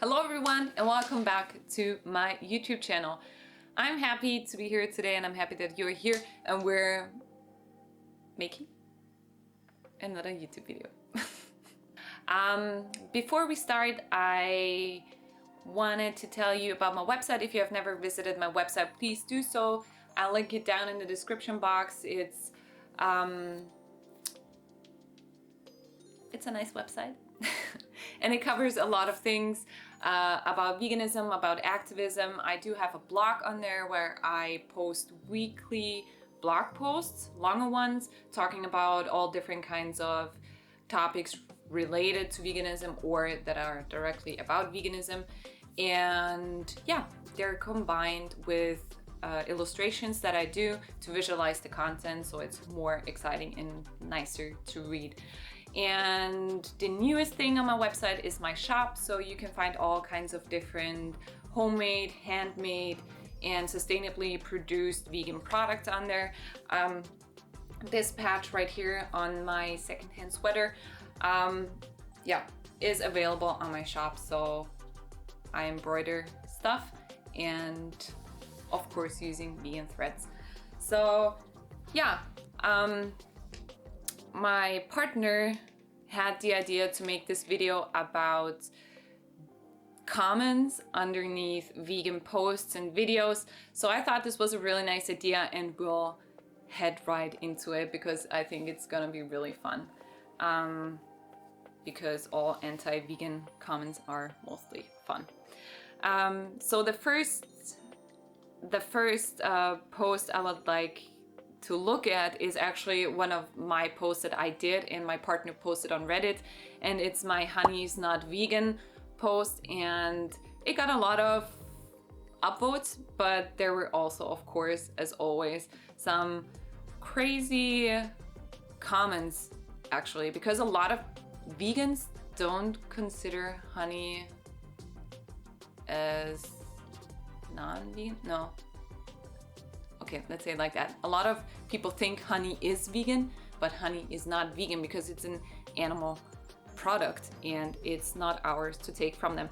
Hello everyone and welcome back to my YouTube channel. I'm happy to be here today and I'm happy that you're here and we're making another YouTube video. Before we start, I wanted to tell you about my website. If you have never visited my website, please do so. I'll link it down in the description box. It's a nice website. And it covers a lot of things about veganism, about activism. I do have a blog on there where I post weekly blog posts, longer ones, talking about all different kinds of topics related to veganism or that are directly about veganism. And yeah, they're combined with illustrations that I do to visualize the content, so it's more exciting and nicer to read. And the newest thing on my website is my shop, so you can find all kinds of different homemade, handmade, and sustainably produced vegan products on there. This patch right here on my secondhand sweater, is available on my shop. So I embroider stuff and of course using vegan threads. So yeah, my partner had the idea to make this video about comments underneath vegan posts and videos. So I thought this was a really nice idea and we'll head right into it because I think it's gonna be really fun. Because all anti-vegan comments are mostly fun. So the first post I would like to look at is actually one of my posts that I did and my partner posted on Reddit, and it's my honey's not vegan post, and it got a lot of upvotes, but there were also, of course, as always, some crazy comments actually, because a lot of vegans don't consider honey as non-vegan. No. Okay, let's say it like that. A lot of people think honey is vegan, but honey is not vegan because it's an animal product and it's not ours to take from them.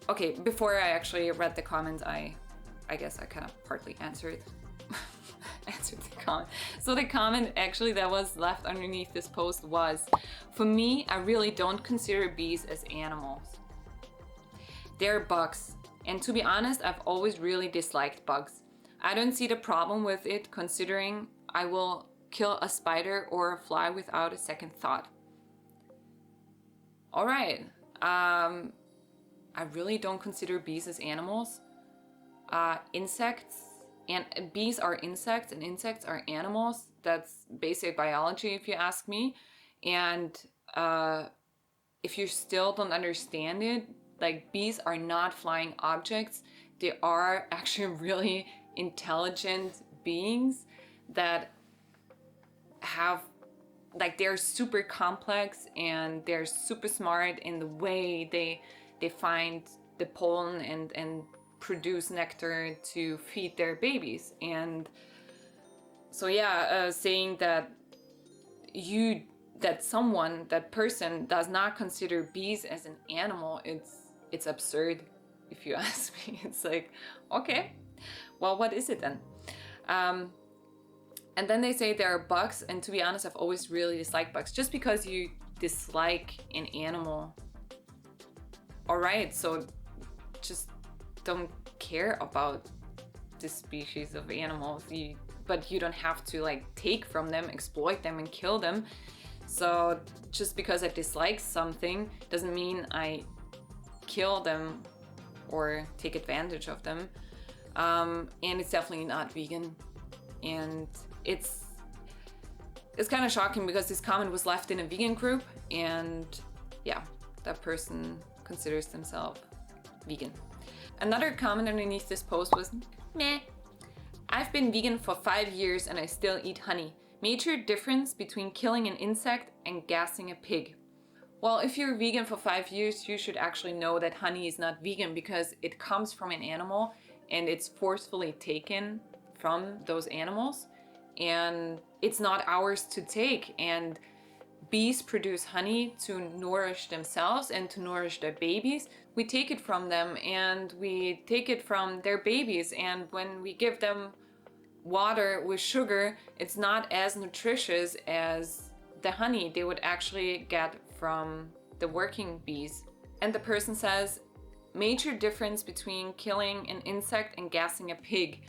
Okay, before I actually read the comments, I guess I kind of partly answered the comment. So the comment actually that was left underneath this post was, for me, I really don't consider bees as animals. They're bugs. And to be honest, I've always really disliked bugs. I don't see the problem with it, considering I will kill a spider or a fly without a second thought. All right. I really don't consider bees as animals. Insects, and bees are insects and insects are animals. That's basic biology if you ask me. And if you still don't understand it, like, bees are not flying objects. They are actually really intelligent beings that have, like, they're super complex and they're super smart in the way they find the pollen and produce nectar to feed their babies. And so yeah, saying that that person does not consider bees as an animal, it's absurd if you ask me. It's like, okay, well, what is it then? And then they say there are bugs, and to be honest, I've always really disliked bugs. Just because you dislike an animal, all right, so just don't care about the species of animals, but you don't have to like take from them, exploit them, and kill them. So just because I dislike something doesn't mean I kill them or take advantage of them. And it's definitely not vegan. And it's kind of shocking because this comment was left in a vegan group, and yeah, that person considers themselves vegan. Another comment underneath this post was, meh. I've been vegan for 5 years and I still eat honey. Major difference between killing an insect and gassing a pig. Well, if you're vegan for 5 years, you should actually know that honey is not vegan because it comes from an animal and it's forcefully taken from those animals, and it's not ours to take. And bees produce honey to nourish themselves and to nourish their babies. We take it from them and we take it from their babies, and when we give them water with sugar, it's not as nutritious as the honey they would actually get from the working bees. And the person says, major difference between killing an insect and gassing a pig.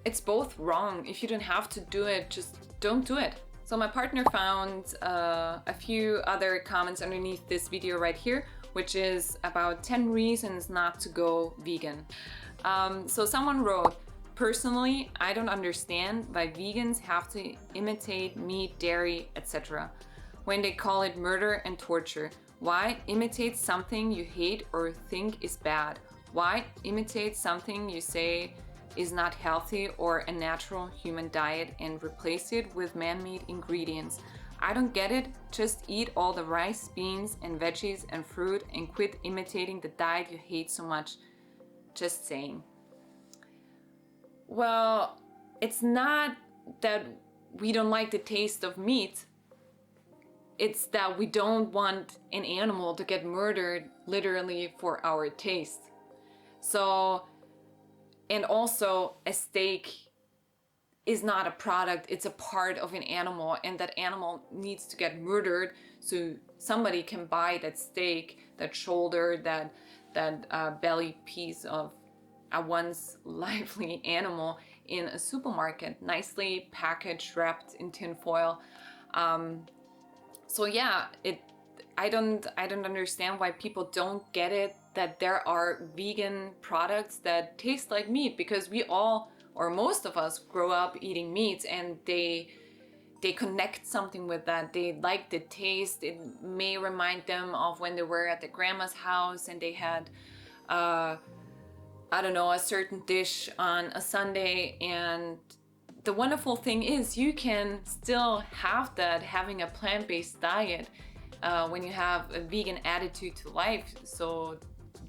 It's both wrong. If you don't have to do it, just don't do it. So my partner found a few other comments underneath this video right here, which is about 10 reasons not to go vegan. So someone wrote, personally, I don't understand why vegans have to imitate meat, dairy, etc. when they call it murder and torture. Why imitate something you hate or think is bad? Why imitate something you say is not healthy or a natural human diet and replace it with man-made ingredients? I don't get it. Just eat all the rice, beans, and veggies and fruit and quit imitating the diet you hate so much. Just saying. Well, it's not that we don't like the taste of meat. It's that we don't want an animal to get murdered literally for our taste. So, and also a steak is not a product, it's a part of an animal, and that animal needs to get murdered so somebody can buy that steak, that shoulder, that belly piece of a once lively animal in a supermarket, nicely packaged, wrapped in tin foil. So yeah, I don't understand why people don't get it that there are vegan products that taste like meat, because we all, or most of us, grow up eating meat, and they connect something with that. They like the taste. It may remind them of when they were at their grandma's house and they had I don't know, a certain dish on a Sunday. And the wonderful thing is you can still have that having a plant-based diet when you have a vegan attitude to life, so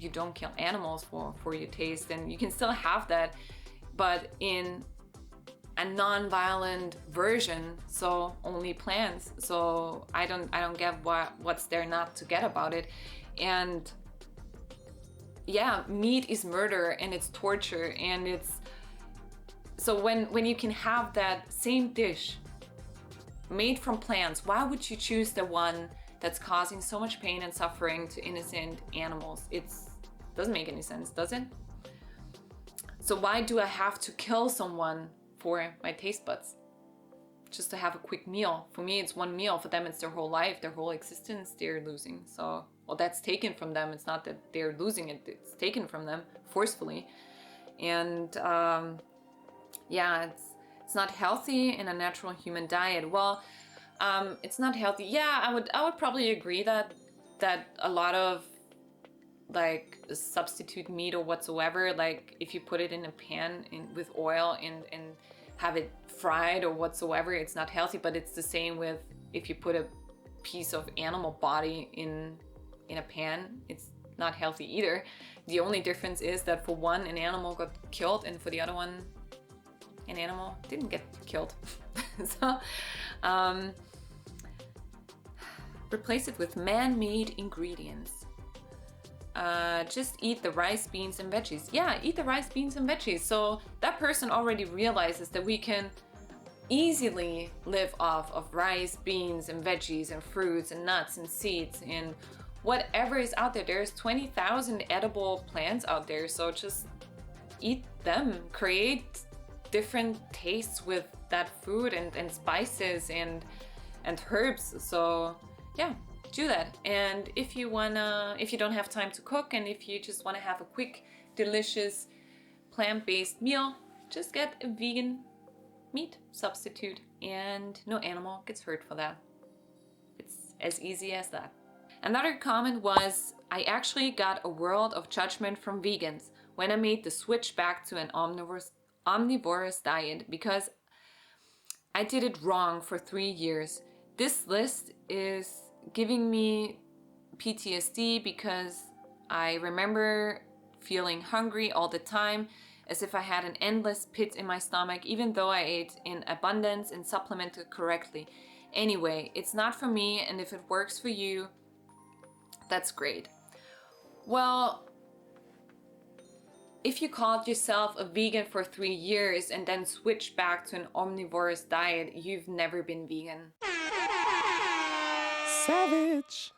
you don't kill animals for your taste, and you can still have that, but in a non-violent version, so only plants. So I don't get what's there not to get about it. And yeah, meat is murder and it's torture, and it's so when you can have that same dish made from plants, why would you choose the one that's causing so much pain and suffering to innocent animals? It doesn't make any sense, does it? So why do I have to kill someone for my taste buds? Just to have a quick meal. For me, it's one meal. For them, it's their whole life, their whole existence they're losing. So, well, that's taken from them. It's not that they're losing it. It's taken from them forcefully. And yeah, it's not healthy in a natural human diet. Well, it's not healthy. Yeah, I would probably agree that a lot of like substitute meat or whatsoever, like if you put it in a pan with oil and have it fried or whatsoever, it's not healthy. But it's the same with if you put a piece of animal body in a pan, it's not healthy either. The only difference is that for one, an animal got killed, and for the other one, an animal didn't get killed. So replace it with man-made ingredients. Just eat the rice, beans, and veggies. Yeah, eat the rice, beans, and veggies. So that person already realizes that we can easily live off of rice, beans, and veggies, and fruits, and nuts, and seeds, and whatever is out there. There's 20,000 edible plants out there, so just eat them. Create different tastes with that food and spices and herbs. So yeah, do that. And if you don't have time to cook, and if you just want to have a quick, delicious, plant-based meal, just get a vegan meat substitute, and no animal gets hurt for that. It's as easy as that. Another comment was, I actually got a world of judgment from vegans when I made the switch back to an omnivorous diet because I did it wrong for 3 years. This list is giving me PTSD because I remember feeling hungry all the time, as if I had an endless pit in my stomach, even though I ate in abundance and supplemented correctly. Anyway, it's not for me, and if it works for you, that's great. Well, if you called yourself a vegan for 3 years and then switched back to an omnivorous diet, you've never been vegan. Savage!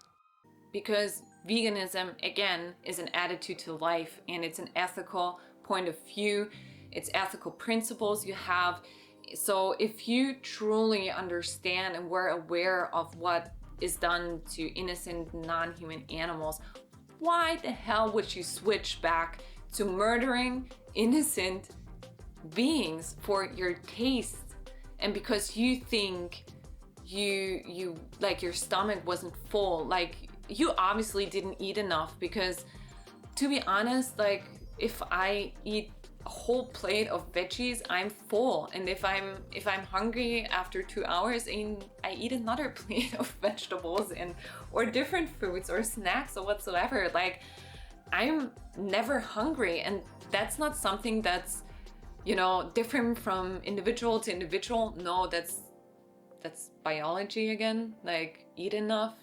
Because veganism, again, is an attitude to life, and it's an ethical point of view. It's ethical principles you have. So if you truly understand and were aware of what is done to innocent non-human animals, why the hell would you switch back to murdering innocent beings for your taste? And because you think you like your stomach wasn't full, like you obviously didn't eat enough, because to be honest, like if I eat a whole plate of veggies, I'm full, and if I'm hungry after 2 hours, I eat another plate of vegetables and or different foods or snacks or whatsoever. Like I'm never hungry, and that's not something that's, you know, different from individual to individual. No, that's biology again. Like eat enough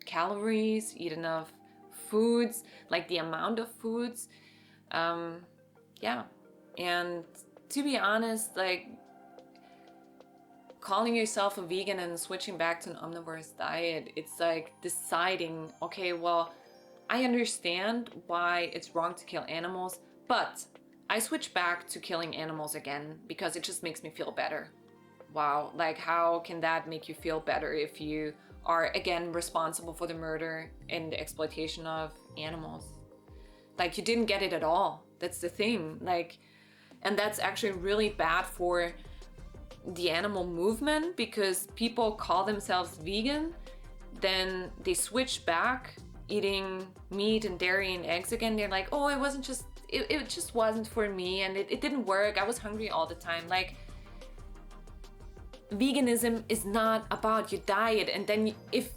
calories, eat enough foods, like the amount of foods. Yeah, and to be honest, like calling yourself a vegan and switching back to an omnivorous diet, it's like deciding, okay, well, I understand why it's wrong to kill animals, but I switch back to killing animals again because it just makes me feel better. Wow, like how can that make you feel better if you are again responsible for the murder and the exploitation of animals? Like you didn't get it at all. That's the thing. Like, and that's actually really bad for the animal movement, because people call themselves vegan, then they switch back eating meat and dairy and eggs again. They're like, oh, it just wasn't for me, and it didn't work. I was hungry all the time. Like, veganism is not about your diet, and then if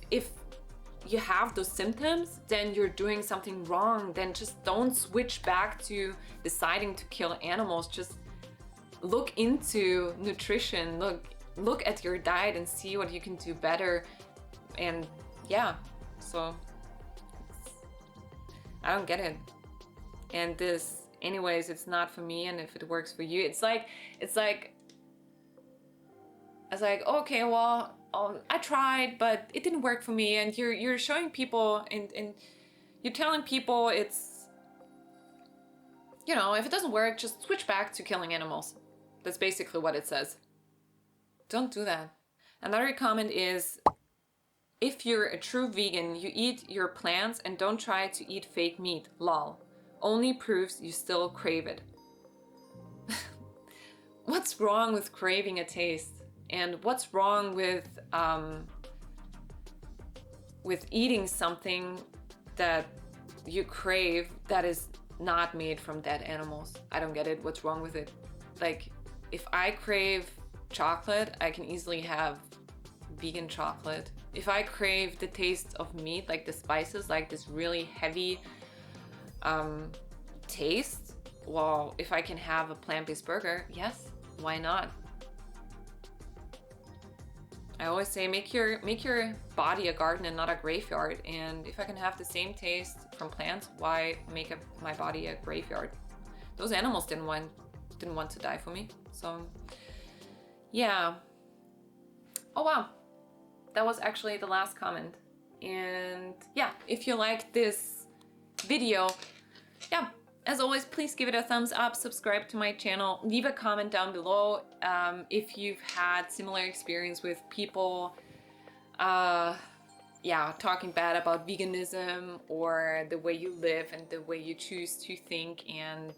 you have those symptoms, then you're doing something wrong. Then just don't switch back to deciding to kill animals. Just look into nutrition, look at your diet and see what you can do better. And yeah, so I don't get it. And this, anyways, it's not for me, and if it works for you, it's like okay, well, I tried, but it didn't work for me. And you're showing people and you're telling people it's, you know, if it doesn't work, just switch back to killing animals. That's basically what it says. Don't do that. Another comment is, if you're a true vegan, you eat your plants and don't try to eat fake meat. Lol. Only proves you still crave it. What's wrong with craving a taste? And what's wrong with eating something that you crave that is not made from dead animals? I don't get it. What's wrong with it? Like, if I crave chocolate, I can easily have vegan chocolate. If I crave the taste of meat, like the spices, like this really heavy taste, well, if I can have a plant-based burger, yes, why not? I always say make your body a garden and not a graveyard. And if I can have the same taste from plants, why make my body a graveyard? Those animals didn't want to die for me. So yeah. Oh wow, that was actually the last comment. And yeah, if you like this video, yeah, as always, please give it a thumbs up, subscribe to my channel, leave a comment down below if you've had similar experience with people talking bad about veganism or the way you live and the way you choose to think and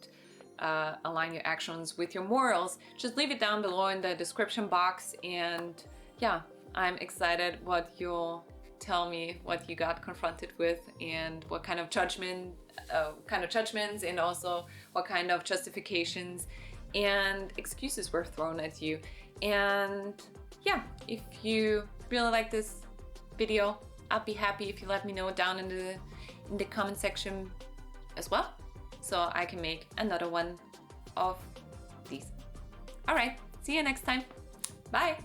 align your actions with your morals. Just leave it down below in the description box, and yeah, I'm excited what you'll tell me, what you got confronted with, and what kind of judgments, and also what kind of justifications and excuses were thrown at you. And yeah, if you really like this video, I'd be happy if you let me know down in the comment section as well, so I can make another one of these. All right, see you next time. Bye.